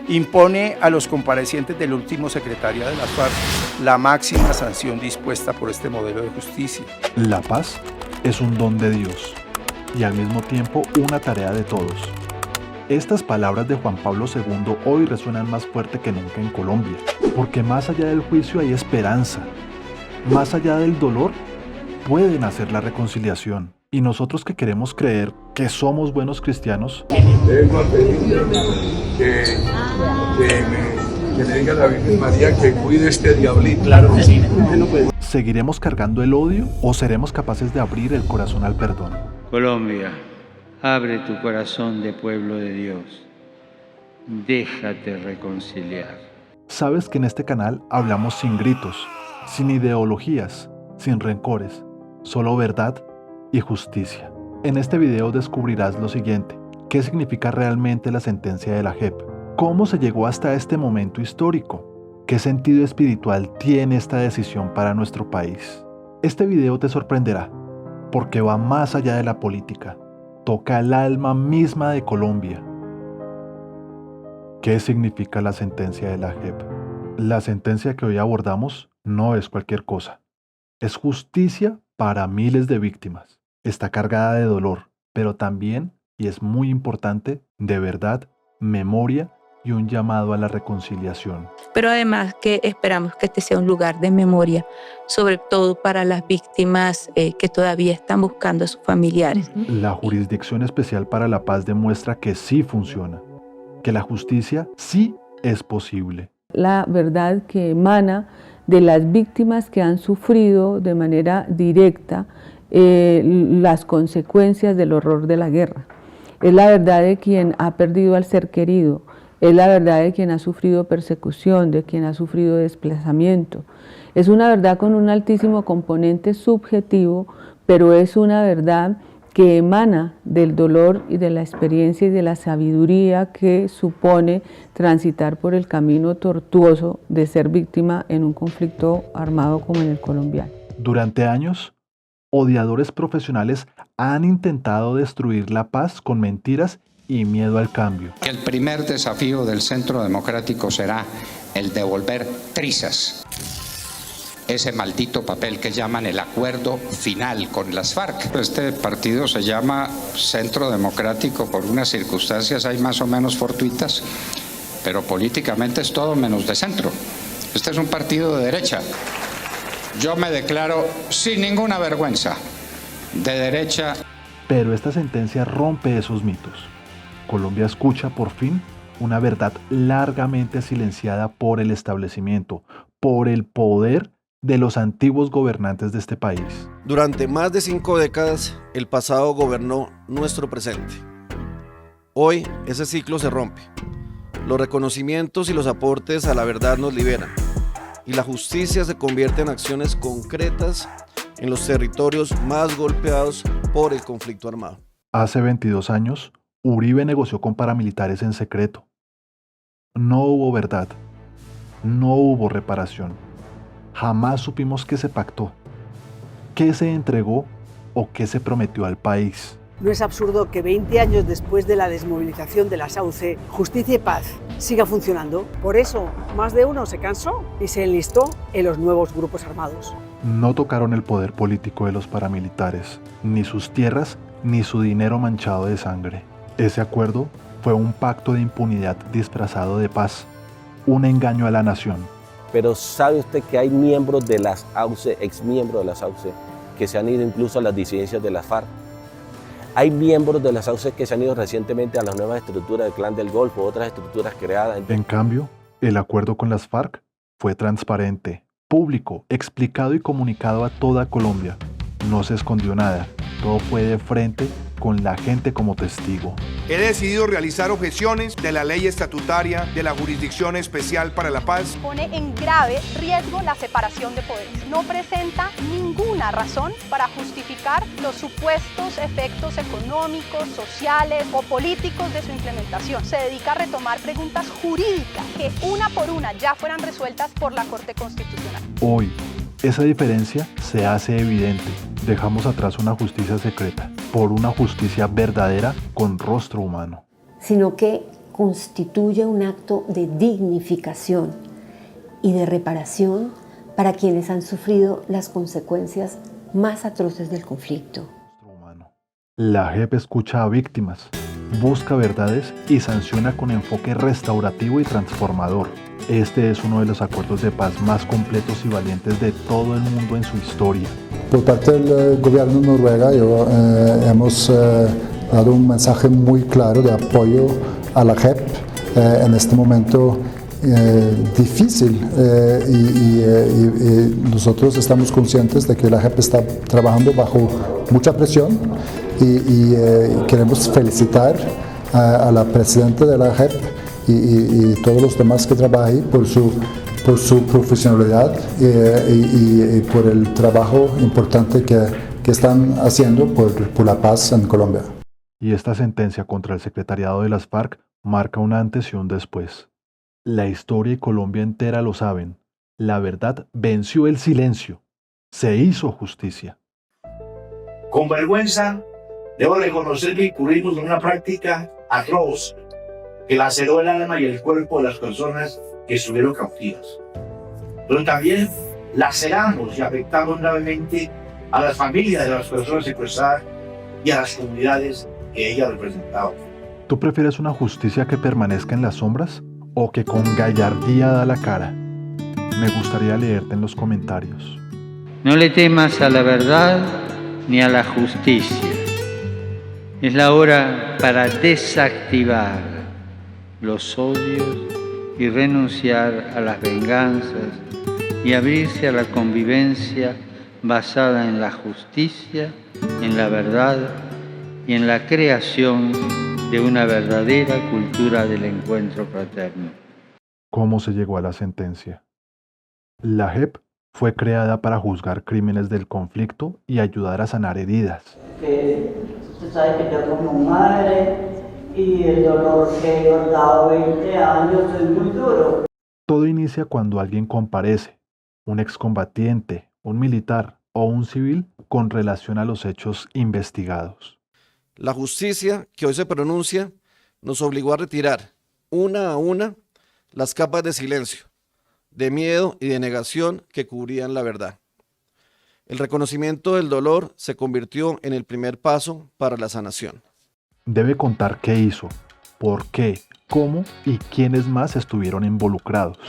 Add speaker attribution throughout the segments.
Speaker 1: impone a los comparecientes del último secretario de las FARC la máxima sanción dispuesta por este modelo de justicia.
Speaker 2: La paz es un don de Dios y al mismo tiempo una tarea de todos. Estas palabras de Juan Pablo II hoy resuenan más fuerte que nunca en Colombia, porque más allá del juicio hay esperanza, más allá del dolor puede nacer la reconciliación. Y nosotros que queremos creer que somos buenos cristianos,
Speaker 3: vengo a pedirle que le diga a la Virgen María que cuide este diablito. Claro que sí.
Speaker 2: ¿seguiremos cargando el odio o seremos capaces de abrir el corazón al perdón?
Speaker 4: Colombia, abre tu corazón de pueblo de Dios. Déjate reconciliar.
Speaker 2: Sabes que en este canal hablamos sin gritos, sin ideologías, sin rencores, solo verdad y justicia. En este video descubrirás lo siguiente: ¿qué significa realmente la sentencia de la JEP? ¿Cómo se llegó hasta este momento histórico? ¿Qué sentido espiritual tiene esta decisión para nuestro país? Este video te sorprenderá, porque va más allá de la política, toca el alma misma de Colombia. ¿Qué significa la sentencia de la JEP? La sentencia que hoy abordamos no es cualquier cosa. Es justicia para miles de víctimas. Está cargada de dolor, pero también, y es muy importante, de verdad, memoria y un llamado a la reconciliación.
Speaker 5: Pero además que esperamos que este sea un lugar de memoria, sobre todo para las víctimas que todavía están buscando a sus familiares.
Speaker 2: La Jurisdicción Especial para la Paz demuestra que sí funciona, que la justicia sí es posible.
Speaker 6: La verdad que emana de las víctimas que han sufrido de manera directa las consecuencias del horror de la guerra. Es la verdad de quien ha perdido al ser querido, es la verdad de quien ha sufrido persecución, de quien ha sufrido desplazamiento. Es una verdad con un altísimo componente subjetivo, pero es una verdad que emana del dolor y de la experiencia y de la sabiduría que supone transitar por el camino tortuoso de ser víctima en un conflicto armado como en el colombiano.
Speaker 2: Durante años, odiadores profesionales han intentado destruir la paz con mentiras y miedo al cambio.
Speaker 7: El primer desafío del Centro Democrático será el de volver trizas ese maldito papel que llaman el acuerdo final con las FARC. Este partido se llama Centro Democrático por unas circunstancias ahí más o menos fortuitas, pero políticamente es todo menos de centro. Este es un partido de derecha. Yo me declaro sin ninguna vergüenza de derecha.
Speaker 2: Pero esta sentencia rompe esos mitos. Colombia escucha por fin una verdad largamente silenciada por el establecimiento, por el poder de los antiguos gobernantes de este país.
Speaker 8: Durante más de 5 décadas, el pasado gobernó nuestro presente. Hoy, ese ciclo se rompe. Los reconocimientos y los aportes a la verdad nos liberan, y la justicia se convierte en acciones concretas en los territorios más golpeados por el conflicto armado.
Speaker 2: Hace 22 años, Uribe negoció con paramilitares en secreto. No hubo verdad, no hubo reparación. Jamás supimos qué se pactó, qué se entregó o qué se prometió al país.
Speaker 9: ¿No es absurdo que 20 años después de la desmovilización de la SAUCE, Justicia y Paz siga funcionando? Por eso, más de uno se cansó y se enlistó en los nuevos grupos armados.
Speaker 2: No tocaron el poder político de los paramilitares, ni sus tierras, ni su dinero manchado de sangre. Ese acuerdo fue un pacto de impunidad disfrazado de paz, un engaño a la nación.
Speaker 10: Pero ¿sabe usted que hay miembros de las AUCE, exmiembros de las AUCE, que se han ido incluso a las disidencias de las FARC? Hay miembros de las AUCE que se han ido recientemente a las nuevas estructuras del Clan del Golfo, otras estructuras creadas.
Speaker 2: En cambio, el acuerdo con las FARC fue transparente, público, explicado y comunicado a toda Colombia. No se escondió nada, todo fue de frente con la gente como testigo.
Speaker 11: He decidido realizar objeciones de la ley estatutaria de la Jurisdicción Especial para la Paz.
Speaker 12: Pone en grave riesgo la separación de poderes. No presenta ninguna razón para justificar los supuestos efectos económicos, sociales o políticos de su implementación. Se dedica a retomar preguntas jurídicas que una por una ya fueran resueltas por la Corte Constitucional.
Speaker 2: Hoy, esa diferencia se hace evidente. Dejamos atrás una justicia secreta por una justicia verdadera con rostro humano.
Speaker 13: Sino que constituye un acto de dignificación y de reparación para quienes han sufrido las consecuencias más atroces del conflicto.
Speaker 2: La JEP escucha a víctimas, busca verdades y sanciona con enfoque restaurativo y transformador. Este es uno de los acuerdos de paz más completos y valientes de todo el mundo en su historia.
Speaker 14: Por parte del gobierno de Noruega hemos dado un mensaje muy claro de apoyo a la JEP en este momento difícil y nosotros estamos conscientes de que la JEP está trabajando bajo mucha presión y queremos felicitar a la presidenta de la JEP y todos los demás que trabajan por su profesionalidad y por el trabajo importante que están haciendo por la paz en Colombia.
Speaker 2: Y esta sentencia contra el secretariado de las FARC marca un antes y un después. La historia y Colombia entera lo saben. La verdad venció el silencio. Se hizo justicia.
Speaker 15: Con vergüenza, debo reconocer que incurrimos en una práctica atroz que laceró el alma y el cuerpo de las personas que estuvieron cautivas. Pero también laceramos y afectamos gravemente a las familias de las personas secuestradas y a las comunidades que ellas representaban.
Speaker 2: ¿Tú prefieres una justicia que permanezca en las sombras o que con gallardía da la cara? Me gustaría leerte en los comentarios.
Speaker 4: No le temas a la verdad ni a la justicia. Es la hora para desactivar los odios y renunciar a las venganzas y abrirse a la convivencia basada en la justicia, en la verdad y en la creación de una verdadera cultura del encuentro fraterno.
Speaker 2: ¿Cómo se llegó a la sentencia? La JEP fue creada para juzgar crímenes del conflicto y ayudar a sanar heridas.
Speaker 16: Usted sabe que yo como madre y el dolor que he guardado 20 años es muy duro.
Speaker 2: Todo inicia cuando alguien comparece, un excombatiente, un militar o un civil con relación a los hechos investigados.
Speaker 8: La justicia que hoy se pronuncia nos obligó a retirar, una a una, las capas de silencio, de miedo y de negación que cubrían la verdad. El reconocimiento del dolor se convirtió en el primer paso para la sanación.
Speaker 2: Debe contar qué hizo, por qué, cómo y quiénes más estuvieron involucrados.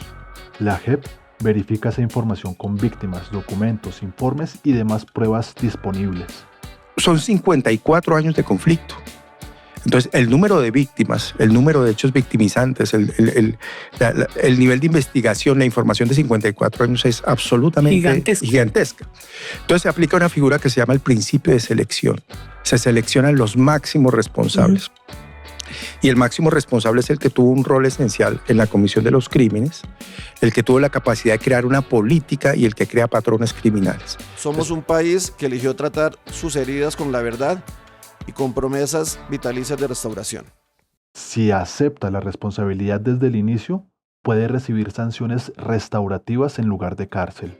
Speaker 2: La JEP verifica esa información con víctimas, documentos, informes y demás pruebas disponibles.
Speaker 1: Son 54 años de conflicto. Entonces, el número de víctimas, el número de hechos victimizantes, el nivel de investigación, la información de 54 años es absolutamente gigantesca. Entonces, se aplica una figura que se llama el principio de selección. Se seleccionan los máximos responsables. Y el máximo responsable es el que tuvo un rol esencial en la comisión de los crímenes, el que tuvo la capacidad de crear una política y el que crea patrones criminales.
Speaker 8: Somos un país que eligió tratar sus heridas con la verdad y con promesas vitalicias de restauración.
Speaker 2: Si acepta la responsabilidad desde el inicio, puede recibir sanciones restaurativas en lugar de cárcel.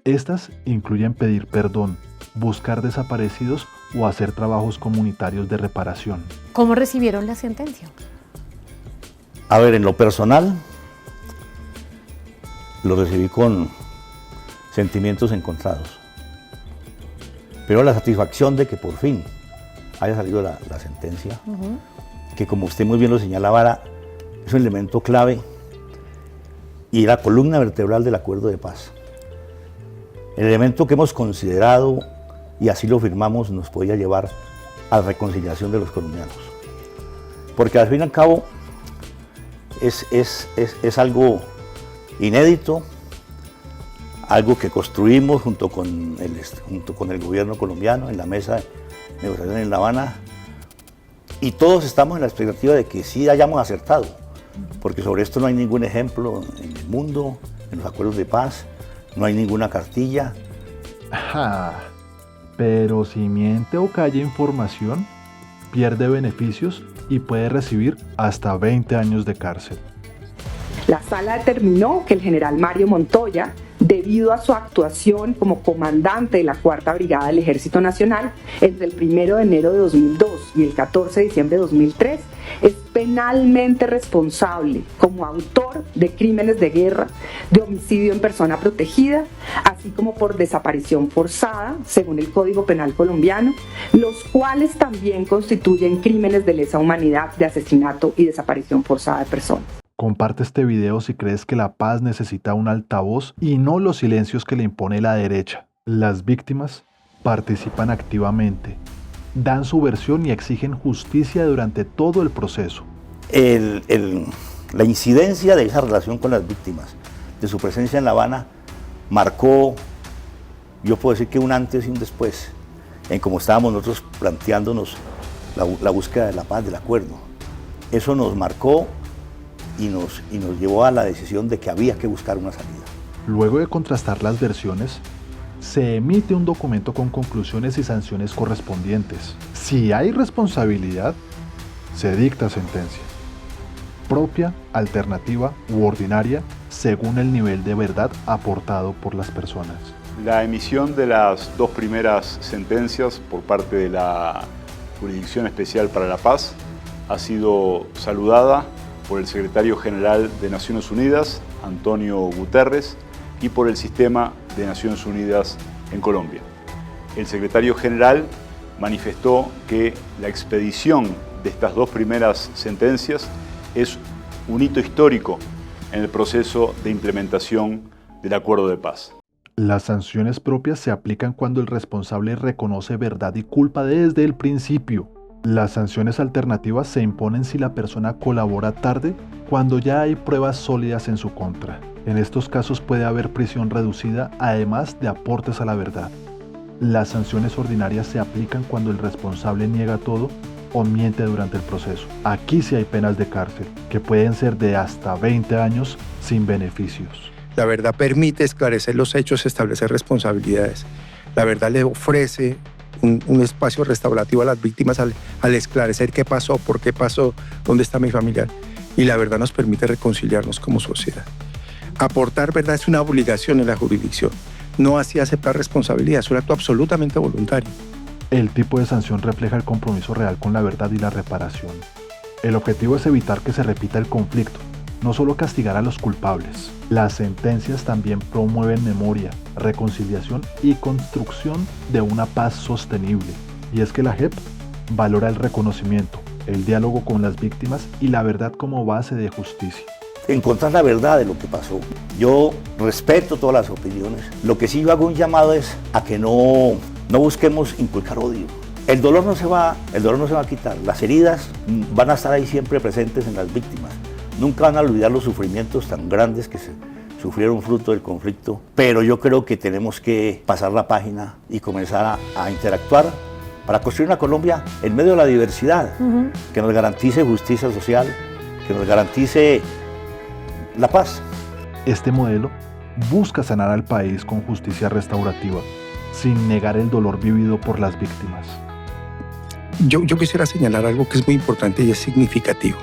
Speaker 2: Estas incluyen pedir perdón, buscar desaparecidos o hacer trabajos comunitarios de reparación.
Speaker 17: ¿Cómo recibieron la sentencia?
Speaker 18: A ver, en lo personal, lo recibí con sentimientos encontrados. Pero la satisfacción de que por fin haya salido la sentencia, que como usted muy bien lo señalaba, es un elemento clave y la columna vertebral del acuerdo de paz. El elemento que hemos considerado, y así lo firmamos, nos podía llevar a la reconciliación de los colombianos. Porque al fin y al cabo es algo inédito, algo que construimos junto con el gobierno colombiano en la mesa de negociación en La Habana, y todos estamos en la expectativa de que sí hayamos acertado, porque sobre esto no hay ningún ejemplo en el mundo, en los acuerdos de paz, no hay ninguna cartilla.
Speaker 2: Pero si miente o calla información, pierde beneficios y puede recibir hasta 20 años de cárcel.
Speaker 19: La sala determinó que el general Mario Montoya, debido a su actuación como comandante de la 4ª Brigada del Ejército Nacional entre el 1 de enero de 2002 y el 14 de diciembre de 2003, es penalmente responsable como autor de crímenes de guerra, de homicidio en persona protegida, así como por desaparición forzada, según el Código Penal colombiano, los cuales también constituyen crímenes de lesa humanidad, de asesinato y desaparición forzada de personas.
Speaker 2: Comparte este video si crees que la paz necesita un altavoz y no los silencios que le impone la derecha. Las víctimas participan activamente, dan su versión y exigen justicia durante todo el proceso.
Speaker 18: La incidencia de esa relación con las víctimas, de su presencia en La Habana, marcó, yo puedo decir que un antes y un después, en cómo estábamos nosotros planteándonos la búsqueda de la paz, del acuerdo. Eso nos marcó y nos llevó a la decisión de que había que buscar una salida.
Speaker 2: Luego de contrastar las versiones, se emite un documento con conclusiones y sanciones correspondientes. Si hay responsabilidad, se dicta sentencia. Propia, alternativa u ordinaria, según el nivel de verdad aportado por las personas.
Speaker 20: La emisión de las dos primeras sentencias por parte de la Jurisdicción Especial para la Paz ha sido saludada por el Secretario General de Naciones Unidas, Antonio Guterres, y por el Sistema de Naciones Unidas en Colombia. El Secretario General manifestó que la expedición de estas dos primeras sentencias es un hito histórico en el proceso de implementación del acuerdo de paz.
Speaker 2: Las sanciones propias se aplican cuando el responsable reconoce verdad y culpa desde el principio. Las sanciones alternativas se imponen si la persona colabora tarde, cuando ya hay pruebas sólidas en su contra. En estos casos puede haber prisión reducida, además de aportes a la verdad. Las sanciones ordinarias se aplican cuando el responsable niega todo o miente durante el proceso. Aquí sí hay penas de cárcel, que pueden ser de hasta 20 años sin beneficios.
Speaker 1: La verdad permite esclarecer los hechos, establecer responsabilidades. La verdad le ofrece un espacio restaurativo a las víctimas al esclarecer qué pasó, por qué pasó, dónde está mi familiar. Y la verdad nos permite reconciliarnos como sociedad. Aportar verdad es una obligación en la jurisdicción. No así aceptar responsabilidad, es un acto absolutamente voluntario.
Speaker 2: El tipo de sanción refleja el compromiso real con la verdad y la reparación. El objetivo es evitar que se repita el conflicto, no solo castigar a los culpables. Las sentencias también promueven memoria, reconciliación y construcción de una paz sostenible. Y es que la JEP valora el reconocimiento, el diálogo con las víctimas y la verdad como base de justicia.
Speaker 18: Encontrar la verdad de lo que pasó. Yo respeto todas las opiniones. Lo que sí yo hago un llamado es a que no busquemos inculcar odio. El dolor no se va a quitar. Las heridas van a estar ahí siempre presentes en las víctimas. Nunca van a olvidar los sufrimientos tan grandes que se sufrieron fruto del conflicto. Pero yo creo que tenemos que pasar la página y comenzar a interactuar para construir una Colombia en medio de la diversidad, que nos garantice justicia social, que nos garantice la paz.
Speaker 2: Este modelo busca sanar al país con justicia restaurativa, sin negar el dolor vivido por las víctimas.
Speaker 1: Yo quisiera señalar algo que es muy importante y es significativo.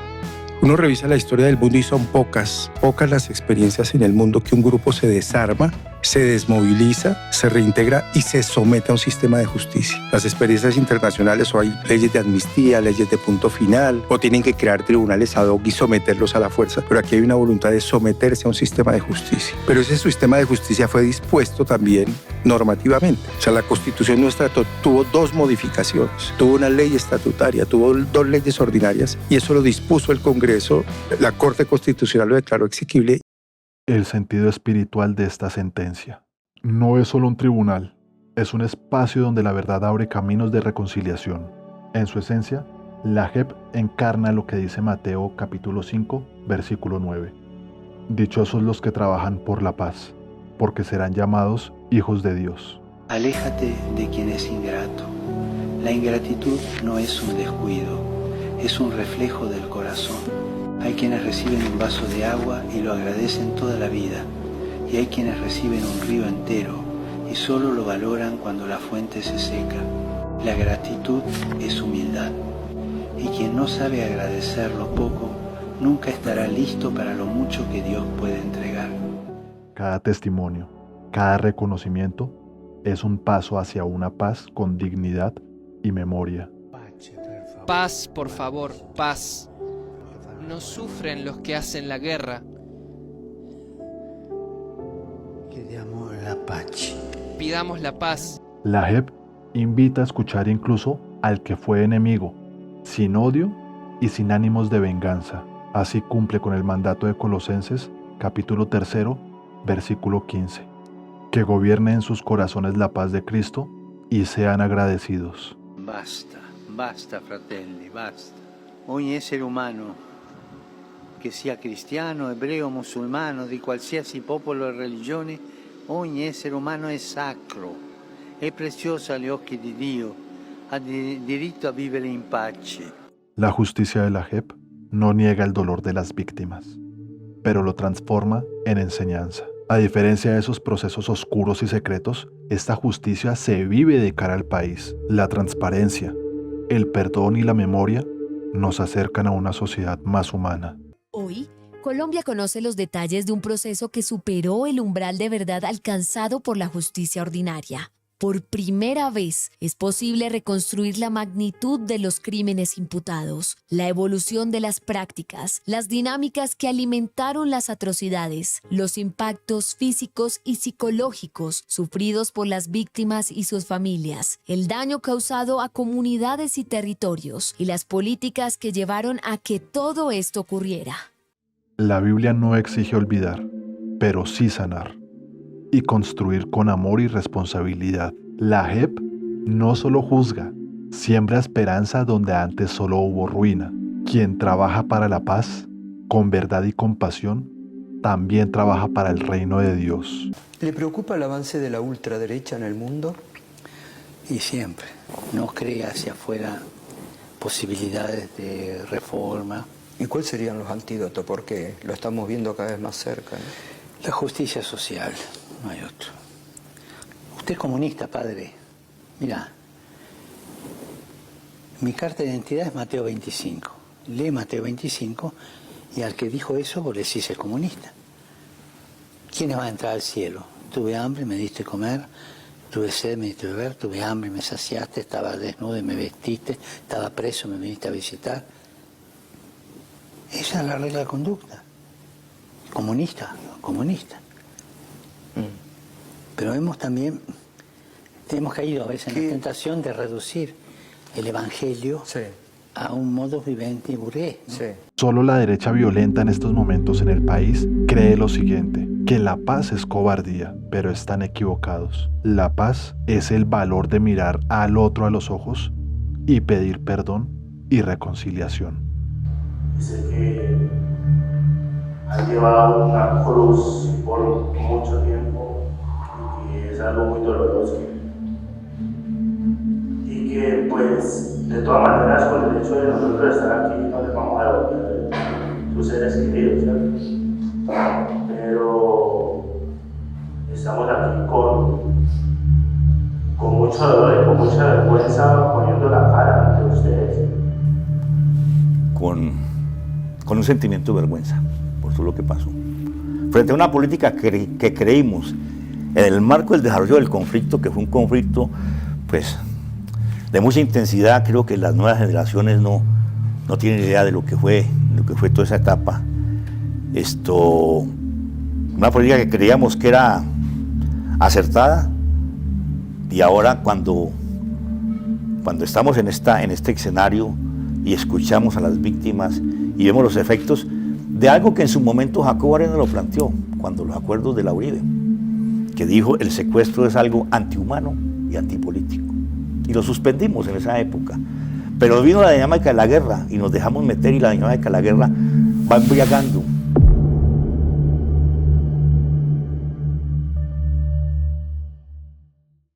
Speaker 1: Uno revisa la historia del mundo y son pocas las experiencias en el mundo que un grupo se desarma, se desmoviliza, se reintegra y se somete a un sistema de justicia. Las experiencias internacionales o hay leyes de amnistía, leyes de punto final, o tienen que crear tribunales ad hoc y someterlos a la fuerza, pero aquí hay una voluntad de someterse a un sistema de justicia. Pero ese sistema de justicia fue dispuesto también normativamente. O sea, la Constitución nuestra tuvo dos modificaciones. Tuvo una ley estatutaria, tuvo dos leyes ordinarias y eso lo dispuso el Congreso. La Corte Constitucional lo declaró exequible.
Speaker 2: El sentido espiritual de esta sentencia. No es solo un tribunal, es un espacio donde la verdad abre caminos de reconciliación. En su esencia, la JEP encarna lo que dice Mateo capítulo 5, versículo 9. Dichosos los que trabajan por la paz, porque serán llamados hijos de Dios.
Speaker 21: Aléjate de quien es ingrato. La ingratitud no es un descuido, es un reflejo del corazón. Hay quienes reciben un vaso de agua y lo agradecen toda la vida, y hay quienes reciben un río entero y solo lo valoran cuando la fuente se seca. La gratitud es humildad, y quien no sabe agradecer lo poco, nunca estará listo para lo mucho que Dios puede entregar.
Speaker 2: Cada testimonio, cada reconocimiento es un paso hacia una paz con dignidad y memoria.
Speaker 22: Paz, por favor, paz.
Speaker 3: no sufren los que hacen la guerra.
Speaker 21: Chiediamo la pace.
Speaker 3: Pidamos la paz.
Speaker 2: La JEP invita a escuchar incluso al que fue enemigo, sin odio y sin ánimos de venganza. Así cumple con el mandato de Colosenses, capítulo 3, versículo 15. Que gobierne en sus corazones la paz de Cristo y sean agradecidos.
Speaker 21: Basta, basta fratelli, basta. Ogni essere umano, che sia cristiano, ebreo, musulmano, di qualsiasi popolo e religione, ogni essere umano è sacro, è prezioso agli occhi di Dio, ha diritto a vivere in pace.
Speaker 2: La justicia de la JEP no niega el dolor de las víctimas, pero lo transforma en enseñanza. A diferencia de esos procesos oscuros y secretos, esta justicia se vive de cara al país. La transparencia, el perdón y la memoria nos acercan a una sociedad más humana.
Speaker 22: Hoy, Colombia conoce los detalles de un proceso que superó el umbral de verdad alcanzado por la justicia ordinaria. Por primera vez es posible reconstruir la magnitud de los crímenes imputados, la evolución de las prácticas, las dinámicas que alimentaron las atrocidades, los impactos físicos y psicológicos sufridos por las víctimas y sus familias, el daño causado a comunidades y territorios y las políticas que llevaron a que todo esto ocurriera.
Speaker 2: La Biblia no exige olvidar, pero sí sanar y construir con amor y responsabilidad. La JEP no solo juzga, siembra esperanza donde antes solo hubo ruina. Quien trabaja para la paz, con verdad y compasión, también trabaja para el reino de Dios.
Speaker 21: ¿Le preocupa el avance de la ultraderecha en el mundo? Y siempre. No cree hacia afuera posibilidades de reforma.
Speaker 23: ¿Y cuáles serían los antídotos? Porque lo estamos viendo cada vez más cerca, ¿no?
Speaker 21: La justicia social. No hay otro. Usted es comunista, padre. Mirá, mi carta de identidad es Mateo 25. Lee Mateo 25 y al que dijo eso vos le decís es comunista. ¿Quién va a entrar al cielo? Tuve hambre, me diste comer. Tuve sed, me diste beber. Tuve hambre, me saciaste. Estaba desnudo y me vestiste. Estaba preso, me viniste a visitar. Esa es la regla de conducta. Comunista, comunista. Pero hemos caído a veces en la tentación de reducir el evangelio a un modus vivendi burgués, ¿no?
Speaker 2: Solo la derecha violenta en estos momentos en el país cree lo siguiente, que la paz es cobardía, pero están equivocados. La paz es el valor de mirar al otro a los ojos y pedir perdón y reconciliación.
Speaker 24: Dice que ha llevado una cruz por mucho tiempo y que es algo muy doloroso y que pues de todas maneras con el hecho de nosotros estar aquí no les vamos a devolver sus seres queridos, ¿sabes? Pero estamos aquí con mucho dolor y con mucha vergüenza poniendo la cara ante ustedes.
Speaker 18: Con un sentimiento de vergüenza por todo lo que pasó. Frente a una política que creímos en el marco del desarrollo del conflicto, que fue un conflicto pues, de mucha intensidad, creo que las nuevas generaciones no tienen idea de lo que fue toda esa etapa. Una política que creíamos que era acertada y ahora cuando estamos en este escenario y escuchamos a las víctimas y vemos los efectos de algo que en su momento Jacobo Arena lo planteó, cuando los acuerdos de la Uribe, que dijo el secuestro es algo antihumano y antipolítico. Y lo suspendimos en esa época. Pero vino la dinámica de la guerra y nos dejamos meter y la dinámica de la guerra va embriagando